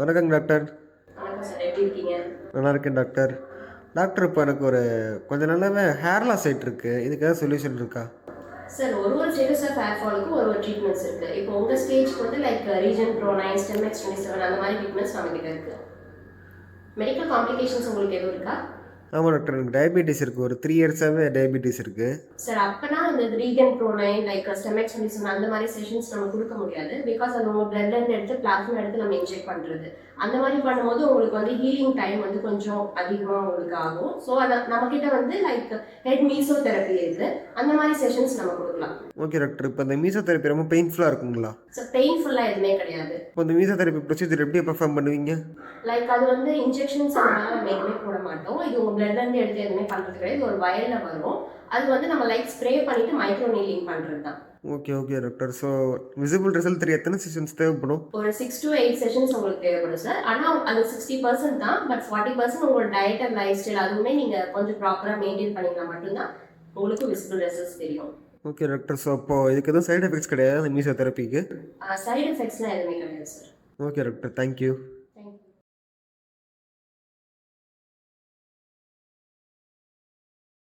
வணக்கங்க டாக்டர். வணக்கம் சார், எப்படி இருக்கீங்க? நல்லா இருக்கேன் டாக்டர். டாக்டர் இப்போ எனக்கு கொஞ்ச நாளாவே ஹேர் லாஸ் ஆயிட்டுருக்கு. இதுக்கு ஏதாவது சொல்யூஷன் இருக்கா? சார், ஒரு ஸ்டேட்டஸ் ஆஃப் ஹேர் ஃபாலுக்கும் ஒரு ட்ரீட்மெண்ட்ஸ் இருக்கு. இப்போ உங்க ஸ்டேஜ்க்கு வந்து லைக் ரீஜன் ப்ரோ 9, ஸ்டெம்எக்ஸ் 27 அந்த மாதிரி ட்ரீட்மெண்ட்ஸ் நம்ம கிட்ட இருக்கு. மெடிக்கல் காம்ப்ளிகேஷன்ஸ் உங்களுக்கு எதுவும் இருக்கா? ஆமாம் டாக்டர், எனக்கு டயபெட்டிஸ் இருக்குது. ஒரு 3 இயர்ஸாகவே டயபெட்டிஸ் இருக்குது. சார், அப்பனா அந்த ரீகன் ப்ரோ 9 லைக் ஸ்டெம்எக்ஸ் 27 அந்த மாதிரி செஷன்ஸ் நம்ம கொடுக்க முடியாது. பிகாஸ் அது உங்க பிளட்ல இருந்து எடுத்து பிளாஸ்மா எடுத்து நம்ம இன்ஜெக்ட் பண்றது. அந்த மாதிரி பண்ணும்போது உங்களுக்கு வந்து ஹீலிங் டைம் வந்து கொஞ்சம் அதிகமாக உங்களுக்கு ஆகும். ஸோ அதை நம்ம கிட்ட வந்து லைக் ஹெட் மீசோ தெரப்பி இருக்கு. அந்த மாதிரி செஷன்ஸ் நம்ம கொடுக்கலாம். ஓகே டாக்டர், இப்போ இந்த மீசோ தெரப்பி ரொம்ப பெயின்ஃபுல்லாக இருக்குங்களா? சார், பெயின்ஃபுல்லாக எதுவுமே கிடையாது. இப்போ இந்த மீசோ தெரப்பி ப்ரொசீஜர் எப்படி பெர்ஃபார்ம் பண்ணுவீங்க? லைக் அது வந்து இன்ஜெக்ஷன்ஸ் அந்த மாதிரி நம்ம எதுவுமே போட மாட்டோம். இது உங்கள் பிளட்லேருந்து எடுத்து எதுவுமே பண்ணுறது கிடையாது. இது ஒரு வயலில் வரும். அது வந்து நம்ம லைக் ஸ்ப்ரே பண்ணிவிட்டு மைக்ரோ நீலிங் பண்ணுறது தான். Okay okay doctor. So visible result தெரிய எத்தனை செஷன்ஸ் தேவைப்படும்? ஒரு 6 to 8 செஷன்ஸ் உங்களுக்கு தேவைப்படும் சார். ஆனால் அது 60% தான். பட் 40% உங்களோட டயட் அண்ட் லைஃப் ஸ்டைல் அதுவுமே நீங்கள் கொஞ்சம் ப்ராப்பராக மெயின்டைன் பண்ணிங்கன்னா மட்டும்தான் உங்களுக்கு விசிபிள் ரிசல்ட்ஸ் தெரியும். Okay doctor. ஸோ அப்போது இதுக்கு எதுவும் சைடு எஃபெக்ட்ஸ் கிடையாது அந்த மீசோ தெரப்பிக்கு? சைடு எஃபெக்ட்ஸ்லாம் எதுவுமே கிடையாது சார். Okay doctor, thank you.